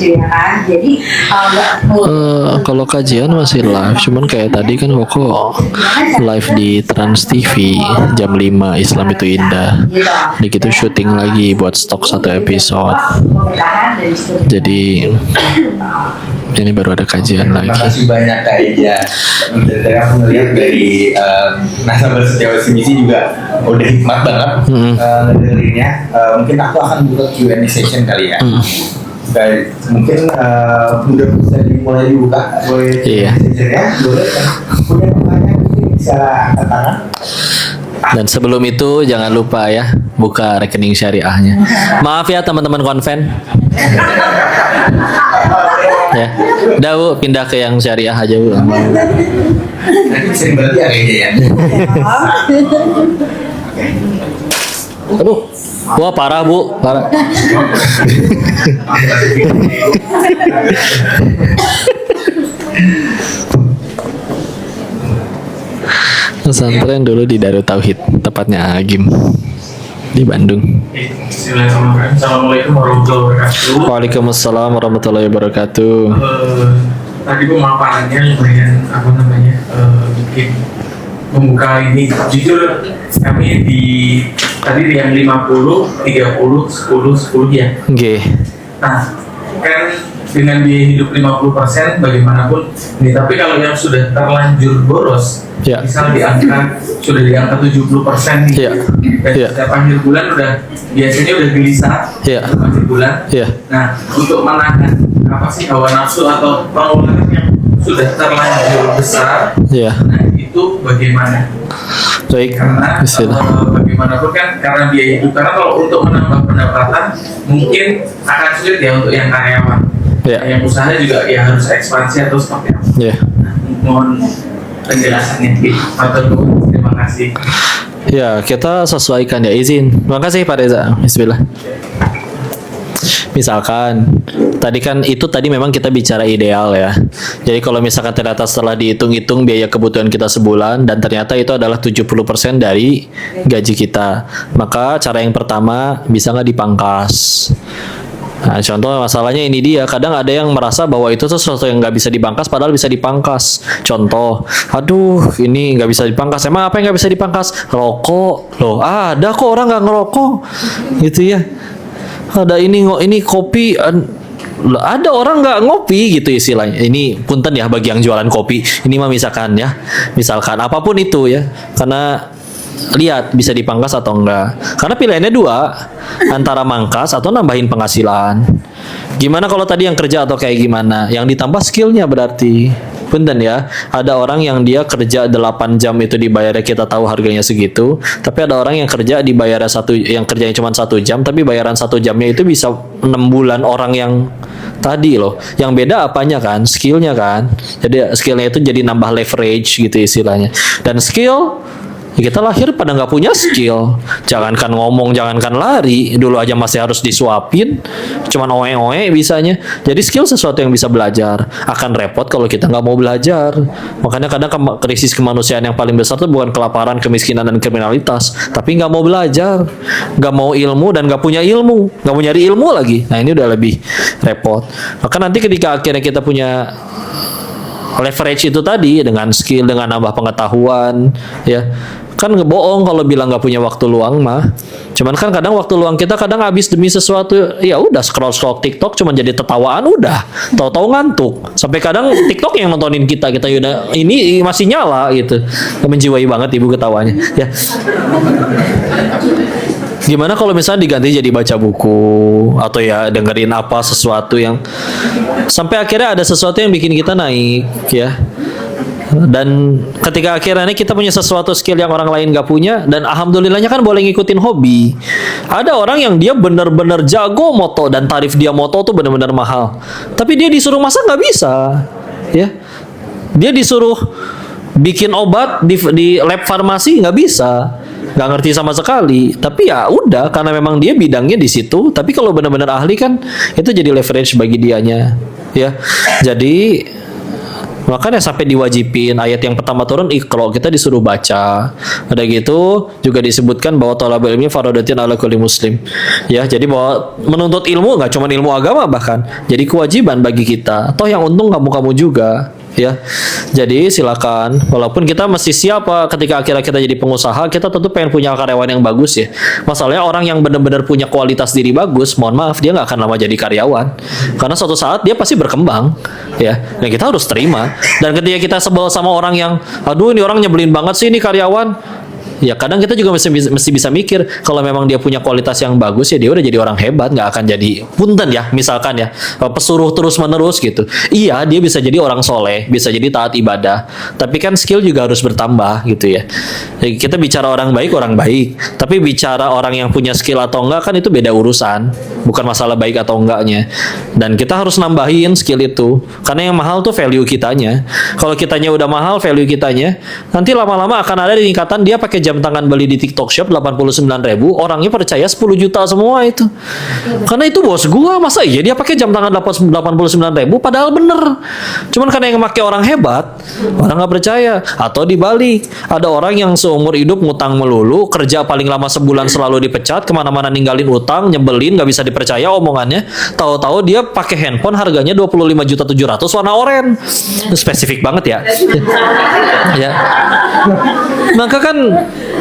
ya kan. Jadi Kalau kajian masih live, cuman kayak tadi kan Koko live di Trans TV jam 5 Islam itu indah. Di gitu syuting lagi buat stok satu episode. Jadi ini baru ada kajian lagi. Terima kasih banyak Kak Ija. Dari aku melihat dari nasabah setiap misi juga udah hikmat banget ngedengerinnya. Mungkin aku akan buka Q&A session kali ya. Baik, mungkin udah bisa dimulai dibuka. Boleh sessionnya? Boleh kan? Punya pertanyaan mungkin bisa angkat tangan. Dan sebelum itu jangan lupa ya buka rekening syariahnya. Maaf ya teman-teman konven. Ya, udah Bu, pindah ke yang syariah aja Bu. Nanti bisa dibagi ya kayaknya ya. Aduh, wah parah Bu, parah. Pesantren dulu di Darut Tauhid, tepatnya Agim di Bandung. Bismillahirrahmanirrahim. Assalamualaikum warahmatullahi wabarakatuh. Waalaikumsalam warahmatullahi wabarakatuh. Tadi pemaparannya lumayan bikin membuka ini. Jujur kami tadi di yang 50, 30, 10, 10 ya. Oke. Nah, kan dengan biaya hidup 50% bagaimanapun ini, tapi kalau yang sudah terlanjur boros, ya, misal sudah di angka 70% nih, ya, dan ya, setiap akhir bulan biasanya udah gelisah, ya, untuk akhir bulan. Ya. Nah, untuk menahan hawa nafsu atau pengeluaran yang sudah terlanjur besar, ya, nah itu bagaimana? Baik, Karena bagaimanapun kan karena biaya hidup, karena kalau untuk menambah pendapatan mungkin akan sulit ya untuk yang karyawan. Ya. Yang usaha juga ya harus ekspansi atau seperti apa. Ya. Nah, mohon penjelasannya. Terima kasih. Ya, kita sesuaikan ya, izin. Terima kasih Pak Reza. Bismillah. Misalkan tadi memang kita bicara ideal ya. Jadi kalau misalkan ternyata setelah dihitung-hitung biaya kebutuhan kita sebulan dan ternyata itu adalah 70% dari gaji kita, maka cara yang pertama bisa nggak dipangkas. Nah, contoh masalahnya ini dia, kadang ada yang merasa bahwa itu sesuatu yang nggak bisa dipangkas padahal bisa dipangkas. Contoh, aduh ini nggak bisa dipangkas, emang apa yang nggak bisa dipangkas? Rokok, loh ada kok orang nggak ngerokok gitu ya. Ada ini kopi, ada orang nggak ngopi gitu istilahnya. Ini punten ya bagi yang jualan kopi, ini mah misalkan apapun itu ya, karena lihat bisa dipangkas atau enggak. Karena pilihannya dua, antara mangkas atau nambahin penghasilan. Gimana kalau tadi yang kerja atau kayak gimana? Yang ditambah skillnya berarti. Punten ya, ada orang yang dia kerja 8 jam itu dibayarnya kita tahu harganya segitu, tapi ada orang yang kerja dibayarnya yang kerjanya cuma 1 jam, tapi bayaran 1 jamnya itu bisa 6 bulan orang yang tadi loh. Yang beda apanya kan? Skillnya kan. Jadi skillnya itu jadi nambah leverage gitu istilahnya. Dan skill kita lahir pada nggak punya skill, jangankan ngomong, jangankan lari, dulu aja masih harus disuapin, cuman oe-oe bisanya. Jadi skill sesuatu yang bisa belajar, akan repot kalau kita nggak mau belajar. Makanya kadang krisis kemanusiaan yang paling besar itu bukan kelaparan, kemiskinan, dan kriminalitas, tapi nggak mau belajar, nggak mau ilmu, dan nggak punya ilmu, nggak mau nyari ilmu lagi. Nah ini udah lebih repot. Maka nanti ketika akhirnya kita punya leverage itu tadi dengan skill, dengan nambah pengetahuan, ya kan ngebohong kalau bilang nggak punya waktu luang mah. Cuman kan kadang waktu luang kita kadang habis demi sesuatu, ya udah scroll TikTok cuman jadi tertawaan udah, tahu-tahu ngantuk. Sampai kadang TikTok yang nontonin kita udah ini masih nyala gitu. Menjiwai banget ibu ketawanya. Ya. Gimana kalau misalnya diganti jadi baca buku atau ya dengerin apa sesuatu yang sampai akhirnya ada sesuatu yang bikin kita naik ya. Dan ketika akhirnya kita punya sesuatu skill yang orang lain gak punya, dan alhamdulillahnya kan boleh ngikutin hobi. Ada orang yang dia benar-benar jago moto dan tarif dia moto tuh benar-benar mahal, tapi dia disuruh masak nggak bisa ya. Dia disuruh bikin obat di lab farmasi nggak bisa, nggak ngerti sama sekali. Tapi ya udah, karena memang dia bidangnya di situ. Tapi kalau benar-benar ahli kan itu jadi leverage bagi dianya ya. Jadi Makanya sampai diwajibin ayat yang pertama turun Iqra, kita disuruh baca. Ada gitu juga disebutkan bahwa thalabul ilmi fardhatun ala kulli muslim. Ya, jadi bahwa menuntut ilmu nggak cuma ilmu agama, bahkan jadi kewajiban bagi kita. Toh yang untung kamu juga. Ya, jadi silakan. Walaupun kita mesti siapa ketika akhirnya kita jadi pengusaha, kita tentu pengen punya karyawan yang bagus ya. Masalahnya orang yang benar-benar punya kualitas diri bagus, mohon maaf dia nggak akan lama jadi karyawan, karena suatu saat dia pasti berkembang, ya. Dan kita harus terima. Dan ketika kita sebel sama orang yang, aduh ini orang nyebelin banget sih ini karyawan, ya kadang kita juga mesti bisa mikir kalau memang dia punya kualitas yang bagus ya dia udah jadi orang hebat, nggak akan jadi punten ya misalkan ya pesuruh terus menerus gitu. Iya dia bisa jadi orang soleh, bisa jadi taat ibadah, tapi kan skill juga harus bertambah gitu ya. Jadi kita bicara orang baik, tapi bicara orang yang punya skill atau enggak kan itu beda urusan, bukan masalah baik atau enggaknya. Dan kita harus nambahin skill itu, karena yang mahal tuh value kitanya. Kalau kitanya udah mahal value kitanya, nanti lama-lama akan ada peningkatan. Dia pakai jam tangan beli di TikTok Shop 89.000, orangnya percaya 10 juta semua itu. Karena itu bos gua, masa iya dia pakai jam tangan 89.000 padahal bener. Cuman karena yang pakai orang hebat, orang nggak percaya. Atau dibalik, ada orang yang seumur hidup ngutang melulu, kerja paling lama sebulan selalu dipecat, kemana-mana ninggalin utang, nyebelin, nggak bisa dipercaya omongannya. Tahu-tahu dia pakai handphone harganya 25.700.000 warna oranye. Spesifik banget ya. Ya. Maka kan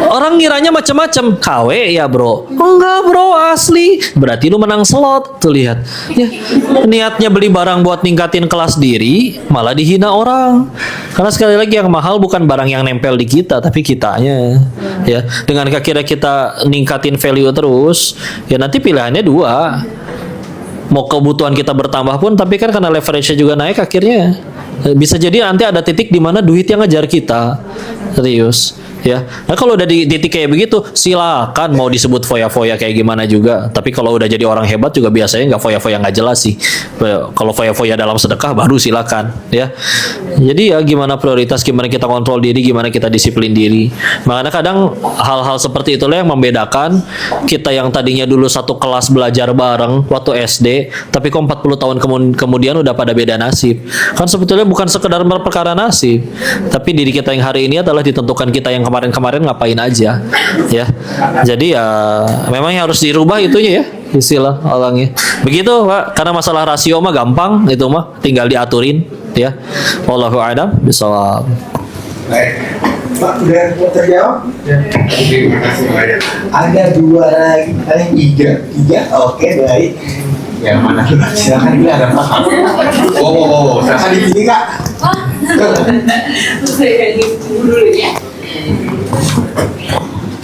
orang ngiranya macam-macam. KW ya bro? Enggak bro, asli. Berarti lu menang slot. Tuh lihat ya, niatnya beli barang buat ningkatin kelas diri, malah dihina orang. Karena sekali lagi yang mahal bukan barang yang nempel di kita, tapi kitanya. Ya, dengan akhirnya kita ningkatin value terus, ya nanti pilihannya dua. Mau kebutuhan kita bertambah pun, tapi kan karena leverage-nya juga naik, akhirnya bisa jadi nanti ada titik di mana duit yang ngejar kita. Serius. Ya, nah kalau udah di titik kayak begitu, silakan mau disebut foya-foya kayak gimana juga. Tapi kalau udah jadi orang hebat juga biasanya nggak foya-foya nggak jelas sih. Kalau foya-foya dalam sedekah baru silakan, ya. Jadi ya gimana prioritas, gimana kita kontrol diri, gimana kita disiplin diri. Makanya kadang hal-hal seperti itulah yang membedakan kita yang tadinya dulu satu kelas belajar bareng waktu SD, tapi kok 40 tahun kemudian udah pada beda nasib. Kan sebetulnya bukan sekedar perkara nasib, tapi diri kita yang hari ini adalah ditentukan kita yang kemarin-kemarin ngapain aja, ya. Jadi ya memang harus dirubah itunya ya, istilah orangnya. Begitu Pak, karena masalah rasio mah gampang, itu mah tinggal diaturin, ya. Wallahu a'lam bishawab. Baik, Pak udah mau terjawab? Terima kasih banyak. Ada dua lagi, tiga. Oke baik. Yang mana? Silakan ini ada Pak. Oh, silakan di sini Kak.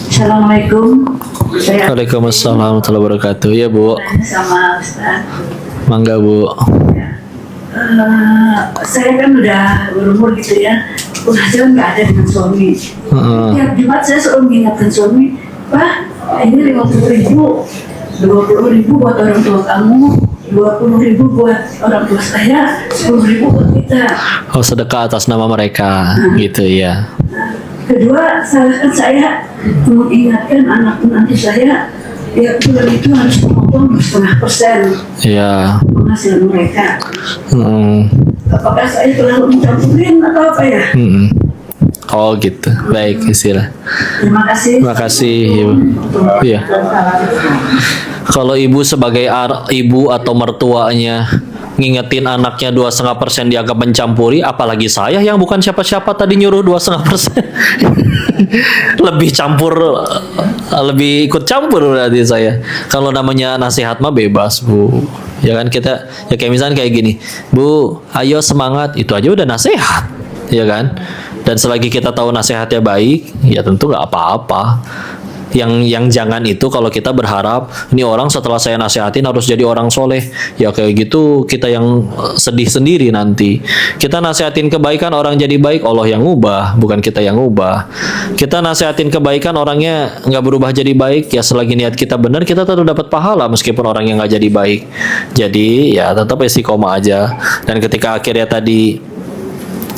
Assalamualaikum. Waalaikumsalam warahmatullahi wabarakatuh. Ya Bu, Sama Ustaz. mangga Bu. Saya kan udah berumur gitu ya. Penghasilan nggak ada dengan suami. Tiap Jumat saya selalu mengingatkan suami, Pak, ini 50.000, 20.000 buat orang tua kamu, 20.000 buat orang tua saya, 10.000 buat kita. Oh, sedekah atas nama mereka, gitu ya. Kedua, salahkan saya mengingatkan anak menantu saya, ya bulan itu harus memotong 0,5% Ya. penghasilan mereka. Mm. Apakah saya terlalu mencampurin atau apa ya? Mm-mm. Oh gitu, baik istilah. Terima kasih. Terima kasih Ibu. Iya. Kalau ibu sebagai ibu atau mertuanya ngingetin anaknya 2,5% dianggap mencampuri, apalagi saya yang bukan siapa-siapa tadi nyuruh 2,5%. Lebih ikut campur berarti saya. Kalau namanya nasihat mah bebas Bu. Ya kan kita, ya kayak misalnya kayak gini, Bu, ayo semangat, itu aja udah nasihat, ya kan? Dan selagi kita tahu nasihatnya baik, ya tentu nggak apa-apa. Yang jangan itu kalau kita berharap ini orang setelah saya nasihatin harus jadi orang soleh, ya kayak gitu kita yang sedih sendiri nanti. Kita nasihatin kebaikan orang jadi baik, Allah yang ngubah, bukan kita yang ngubah. Kita nasihatin kebaikan orangnya nggak berubah jadi baik, ya selagi niat kita benar kita tetap dapat pahala meskipun orangnya nggak jadi baik. Jadi ya tetap istiqomah aja. Dan ketika akhirnya tadi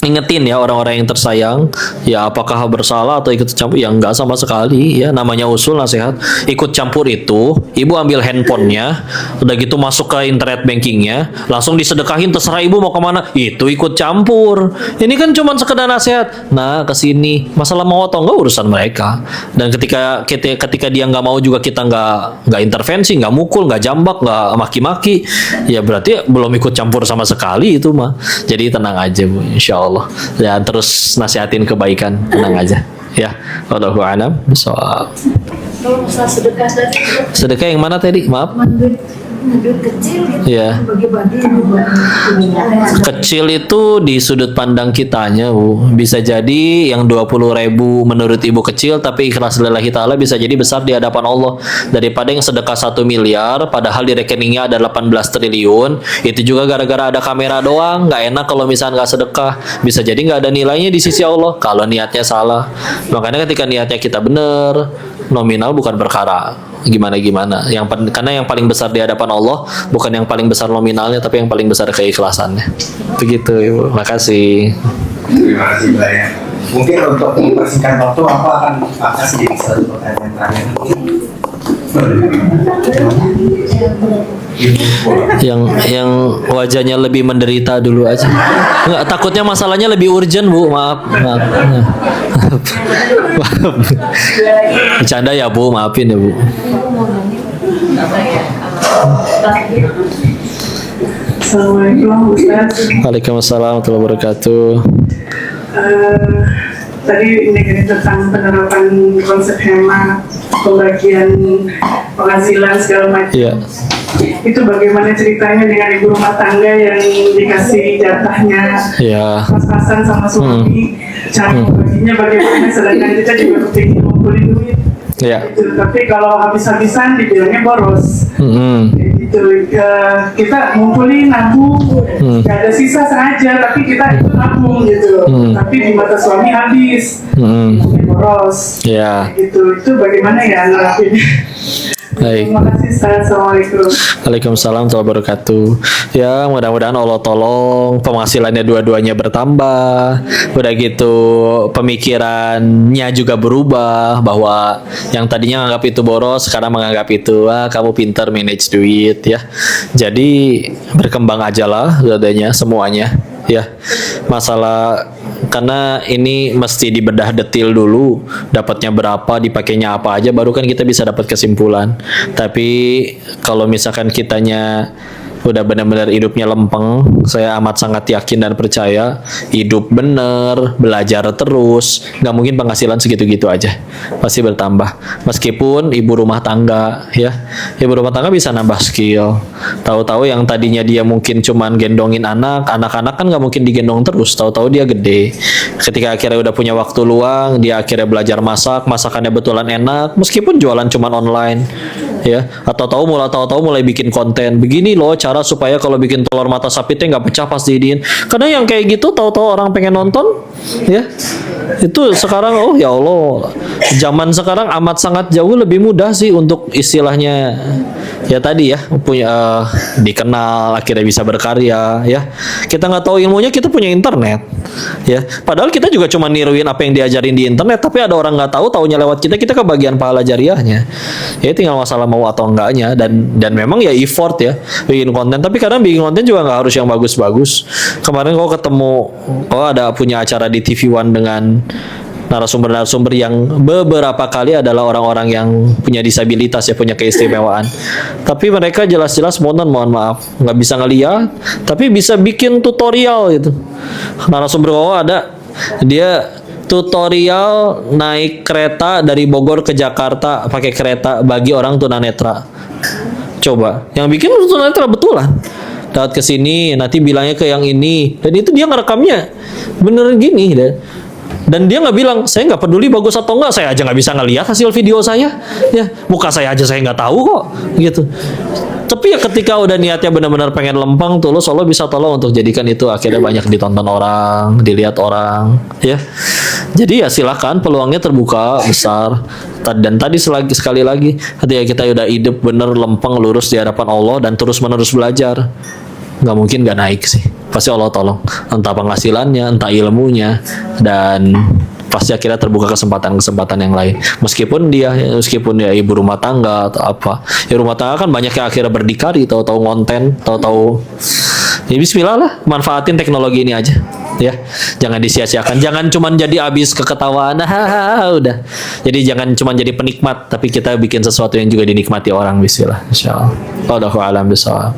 ingetin ya orang-orang yang tersayang, ya apakah bersalah atau ikut campur? Ya enggak sama sekali ya, namanya usul nasihat. Ikut campur itu ibu ambil handphonenya, udah gitu masuk ke internet bankingnya, langsung disedekahin, terserah ibu mau kemana, itu ikut campur. Ini kan cuma sekedar nasihat, nah kesini, masalah mau atau enggak urusan mereka. Dan ketika dia nggak mau juga, kita nggak intervensi, nggak mukul, nggak jambak, nggak maki-maki, ya berarti belum ikut campur sama sekali itu mah. Jadi tenang aja Bu, insya Allah. Dan terus nasihatin kebaikan, tenang aja. Ya, wallahu a'lam bishawab. Kalau masalah sedekah tadi, Sedekah yang mana tadi? Maaf. duit kecil gitu, Iya. bagi-bagi buat Kecil itu di sudut pandang kitanya, Bu. Bisa jadi yang 20.000 menurut ibu kecil, tapi ikhlas lillahi ta'ala bisa jadi besar di hadapan Allah. Daripada yang sedekah 1 miliar, padahal di rekeningnya ada 18 triliun, itu juga gara-gara ada kamera doang. Nggak enak kalau misalnya nggak sedekah. Bisa jadi nggak ada nilainya di sisi Allah, kalau niatnya salah. Makanya ketika niatnya kita benar, nominal bukan perkara gimana-gimana. Karena yang paling besar di hadapan Allah bukan yang paling besar nominalnya, tapi yang paling besar keikhlasannya. Begitu, Ibu. Makasih. Terima kasih banyak. Mungkin untuk mempersingkat waktu, aku akan kasih jadi satu pertanyaan terakhir. Yang wajahnya lebih menderita dulu aja. Enggak, takutnya masalahnya lebih urgent, Bu. Maaf. Bercanda ya, Bu. Maafin ya, Bu. Assalamualaikum Ustaz. Waalaikumsalam warahmatullahi wabarakatuh. Tadi ini tentang penerapan konsep hemat, pembagian penghasilan segala macam. Iya. Itu bagaimana ceritanya dengan ibu rumah tangga yang dikasih jatahnya Iya. pas-pasan sama suami, cara membaginya bagaimana, sedangkan kita juga kepingin ngumpulin duit. Iya. Gitu. Tapi kalau habis-habisan dibilangnya boros. Gitu. Kita ngumpulin, nabung, gak ada sisa sengaja, tapi kita itu nabung gitu. Tapi di mata suami habis, boros. Iya. Gitu. Itu bagaimana ya nerapinnya? Baik. Terima kasih Ustaz. Assalamualaikum. Waalaikumsalam warahmatullahi wabarakatuh. Ya, mudah-mudahan Allah tolong penghasilannya dua-duanya bertambah. Udah gitu pemikirannya juga berubah, bahwa yang tadinya menganggap itu boros sekarang menganggap itu kamu pintar manage duit ya. Jadi berkembang aja lah dua-duanya semuanya ya. Masalah karena ini mesti dibedah detil dulu, dapatnya berapa, dipakainya apa aja, baru kan kita bisa dapat kesimpulan. Tapi kalau misalkan kitanya udah benar-benar hidupnya lempeng, saya amat sangat yakin dan percaya hidup bener, belajar terus, nggak mungkin penghasilan segitu-gitu aja, pasti bertambah. Meskipun ibu rumah tangga ya, ibu rumah tangga bisa nambah skill. Tahu-tahu yang tadinya dia mungkin cuman gendongin anak-anak kan nggak mungkin digendong terus, tahu-tahu dia gede. Ketika akhirnya udah punya waktu luang, dia akhirnya belajar masak, masakannya betulan enak, meskipun jualan cuman online ya, atau tahu-tahu mulai bikin konten, begini loh cara supaya kalau bikin telur mata sapi teh nggak pecah pas diidiin. Karena yang kayak gitu tahu-tahu orang pengen nonton ya, itu sekarang oh ya Allah, zaman sekarang amat sangat jauh lebih mudah sih untuk istilahnya ya tadi ya, punya dikenal, akhirnya bisa berkarya ya. Kita nggak tahu ilmunya, kita punya internet ya, padahal kita juga cuma niruin apa yang diajarin di internet, tapi ada orang nggak tahu, taunya lewat kita kebagian pahala jariahnya ya. Tinggal masalah mau atau enggaknya, dan memang ya effort ya bikin konten. Tapi kadang bikin konten juga nggak harus yang bagus-bagus. Kemarin kau ketemu, ada punya acara di TV One dengan narasumber-narasumber yang beberapa kali adalah orang-orang yang punya disabilitas ya, punya keistimewaan. Tapi mereka jelas-jelas mohon maaf nggak bisa ngeliat, tapi bisa bikin tutorial gitu. Narasumber ada, dia tutorial naik kereta dari Bogor ke Jakarta pakai kereta bagi orang tunanetra. Coba, yang bikin tunanetra betulan. Dapat ke sini, nanti bilangnya ke yang ini, dan itu dia ngerekamnya bener gini dan dia nggak bilang, saya nggak peduli bagus atau enggak, saya aja nggak bisa ngelihat hasil video saya ya, muka saya aja saya nggak tahu kok gitu. Tapi ya ketika udah niatnya benar-benar pengen lempeng, tulus, Allah bisa tolong untuk jadikan itu akhirnya banyak ditonton orang, dilihat orang ya. Jadi ya silakan, peluangnya terbuka besar. Dan tadi sekali lagi, ketika kita udah hidup bener lempeng lurus di hadapan Allah dan terus menerus belajar, nggak mungkin nggak naik sih. pasti Allah tolong, entah penghasilannya, entah ilmunya, dan pasti akhirnya terbuka kesempatan-kesempatan yang lain. Meskipun dia ibu rumah tangga atau apa, ya rumah tangga kan banyak yang akhirnya berdikari, tahu-tahu konten, tahu-tahu, ya bismillah lah, manfaatin teknologi ini aja, ya, jangan disia-siakan, jangan cuman jadi habis keketawaan, udah, jadi jangan cuman jadi penikmat, tapi kita bikin sesuatu yang juga dinikmati orang, bismillah, insyaallah. Wallahu a'lam bishawab.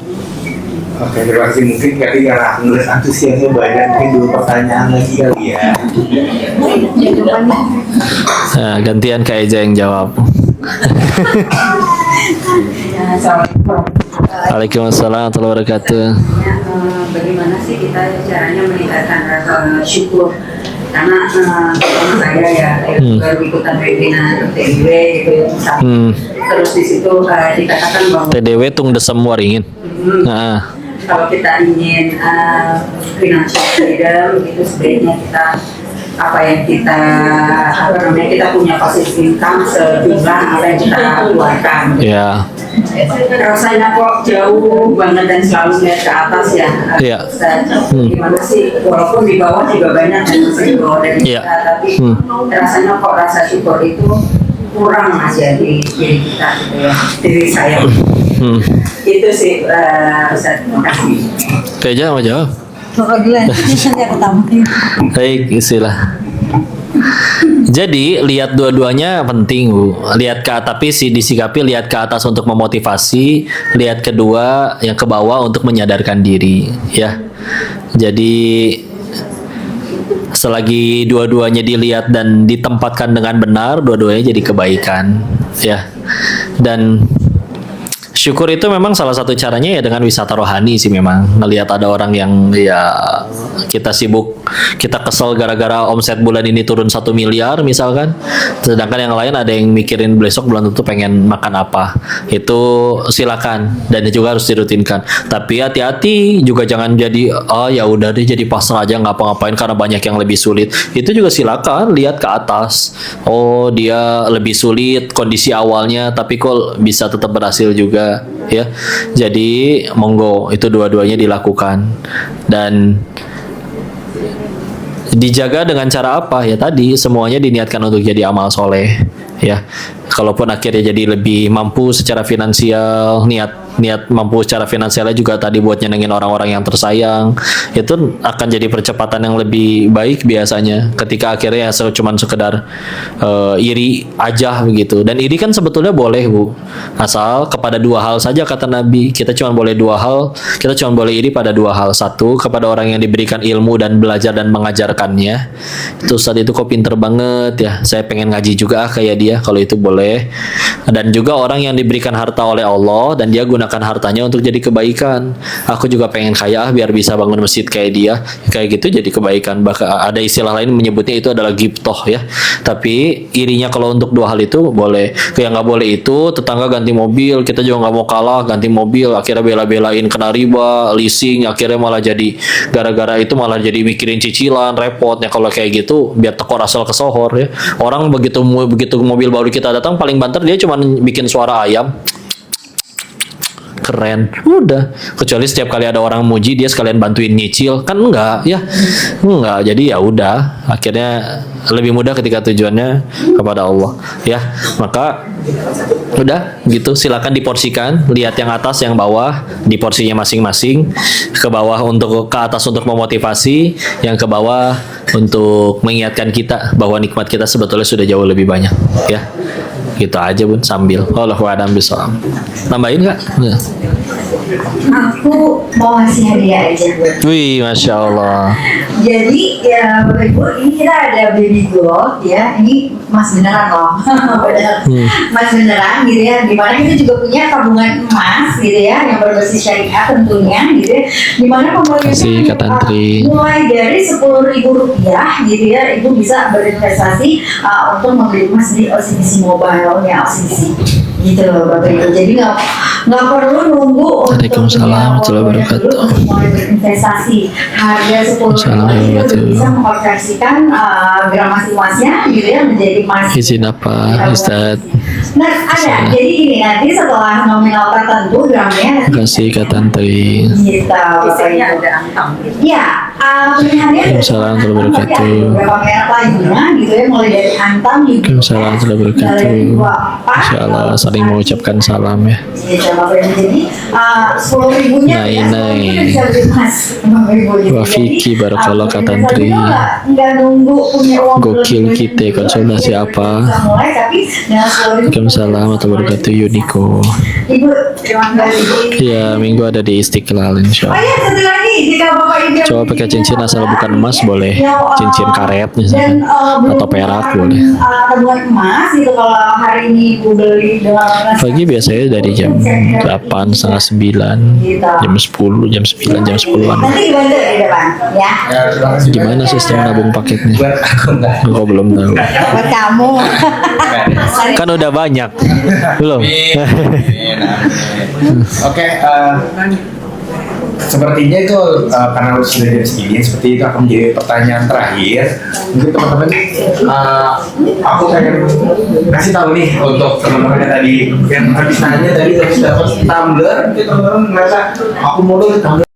Oke, terima kasih. Mungkin tadi karena menurut antusiasnya banyak, mungkin dulu pertanyaan lagi kali ya. Nah, gantian Kak Eja yang jawab. Waalaikumsalam warahmatullahi wabarakatuh. Bagaimana sih kita caranya meningkatkan rasa syukur? Karena saya ya baru ikutan webinar TDW gitu ya, terus di situ dikatakan bahwa TDW tung desem waringin. Kalau kita ingin financial freedom gitu, sebaiknya kita kita punya passive income sejumlah apa yang kita keluarkan. Ya. Rasanya kok jauh banget dan selalu melihat ke atas ya. Iya. Gimana sih, walaupun di bawah juga banyak yang masih di bawah dari kita, tapi rasanya kok rasa syukur itu kurang aja di diri kita gitu ya, diri saya. Itu sih Ustaz, terima kasih. Keja mau jawab? Baik, istilah. Jadi lihat dua-duanya penting, Bu. Lihat ke atas, tapi disikapi lihat ke atas untuk memotivasi, lihat kedua yang ke bawah untuk menyadarkan diri, ya. Jadi selagi dua-duanya dilihat dan ditempatkan dengan benar, dua-duanya jadi kebaikan, ya. Dan syukur itu memang salah satu caranya ya dengan wisata rohani sih, memang ngelihat ada orang yang ya kita sibuk, kita kesel gara-gara omset bulan ini turun 1 miliar misalkan, sedangkan yang lain ada yang mikirin besok bulan tentu pengen makan apa, itu silakan dan juga harus dirutinkan. Tapi hati-hati juga, jangan jadi ya udah deh jadi pasrah aja nggak apa-ngapain karena banyak yang lebih sulit. Itu juga silakan lihat ke atas, oh dia lebih sulit kondisi awalnya tapi kok bisa tetap berhasil juga, ya. Jadi monggo, itu dua-duanya dilakukan dan dijaga dengan cara apa ya, tadi semuanya diniatkan untuk jadi amal soleh, ya. Kalaupun akhirnya jadi lebih mampu secara finansial, niat mampu secara finansialnya juga tadi buat nyenengin orang-orang yang tersayang, itu akan jadi percepatan yang lebih baik biasanya ketika akhirnya cuman sekedar iri aja begitu. Dan iri kan sebetulnya boleh, Bu, asal kepada dua hal saja kata Nabi. Kita cuma boleh dua hal, kita cuma boleh iri pada dua hal. Satu, kepada orang yang diberikan ilmu dan belajar dan mengajarkannya, itu saat itu kok pinter banget ya, saya pengen ngaji juga kayak dia, kalau itu boleh. Dan juga orang yang diberikan harta oleh Allah dan dia gunakan hartanya untuk jadi kebaikan. Aku juga pengen kaya biar bisa bangun masjid kayak dia, kayak gitu jadi kebaikan. Bahkan ada istilah lain menyebutnya itu adalah ghibtoh, ya. Tapi irinya kalau untuk dua hal itu boleh. Kayak nggak boleh itu tetangga ganti mobil, kita juga nggak mau kalah ganti mobil, akhirnya bela-belain kena riba, leasing, akhirnya malah jadi gara-gara itu malah jadi mikirin cicilan, repotnya. Kalau kayak gitu biar tekor asal kesohor, ya. Orang begitu mobil baru kita datang paling banter dia cuma bikin suara ayam, keren, udah. Kecuali setiap kali ada orang muji dia sekalian bantuin nyicil, kan enggak, ya enggak. Jadi ya udah, akhirnya lebih mudah ketika tujuannya kepada Allah, ya. Maka udah gitu, silakan diporsikan, lihat yang atas yang bawah di porsinya masing-masing. Ke bawah untuk, ke atas untuk memotivasi, yang ke bawah untuk mengingatkan kita bahwa nikmat kita sebetulnya sudah jauh lebih banyak, ya. Gitu aja, Bun, sambil Allahu a'lam bishawab. Nambahin nggak? Ya. Aku mau ngasih hadiah aja. Wih, masya Allah. Jadi ya Bapak Ibu, ini kita ada baby glow ya. Ini emas beneran loh. Emas beneran gitu ya. Dimana kita juga punya tabungan emas gitu ya, yang berbasis syariah tentunya gitu ya. Dimana pembeliannya mulai dari Rp10.000 gitu ya. Ibu bisa berinvestasi untuk membeli emas di OCBC Mobile ya, OCBC. gitu Bapak Ibu. Jadi nggak perlu nunggu untuk Waalaikumsalam warahmatullahi wabarakatuh. mulai berinvestasi. Harga 10.000 Assalamualaikum itu bisa mengkonversikan gram emasnya gitu ya menjadi emas. Izin apa Ustaz? Nah ada, jadi gini nanti setelah nominal tertentu gramnya Terima kasih Kak Tantri. gitu. Biasanya ada angka. Ya, pilihannya Waalaikumsalam warahmatullahi wabarakatuh. beberapa merek lainnya gitu ya, mulai dari Antam, Waalaikumsalam warahmatullahi wabarakatuh. Insya Allah saling mengucapkan salam ya. Gitu, Bapak Ibu. Jadi 10.000-nya Nai. bisa beli emas, Bapak Ibu. Gitu. Wah, Vicky, Jadi, barakallah, Kak pemirsa Tantri. juga nggak nunggu punya uang Gokil berlebihan kita, gitu. konsultasi Jadi, apa? bisa mulai, tapi dengan 10.000 Waalaikumsalam warahmatullahi wabarakatuh Yuniko. Ibu, terima kasih. Ya minggu ada di Istiqlal insya Oh Allah. iya, satu lagi jika Bapak Ibu yang Coba pakai cincin asal bukan emas boleh. Cincin karet dan, misalkan. belum Atau perak menggunakan, boleh. tabungan emas itu kalau hari ini Ibu beli dengan Pagi biasanya dari jam 8, setengah 9, jam 10, jam 9, jam 10-an. nanti dibantu di depan ya Ya, terima kasih. Gimana sistem nabung paketnya? Buat aku enggak. Kok belum tahu. buat kamu. Kan udah banyak. Belum. Oke, sepertinya itu karena sudah jam segini, seperti itu akan menjadi pertanyaan terakhir. Mungkin teman-teman, aku pengen kasih tahu nih untuk teman-teman yang tadi yang habis nanya tadi dapat tumbler, mungkin teman-teman merasa aku mau dong tumbler.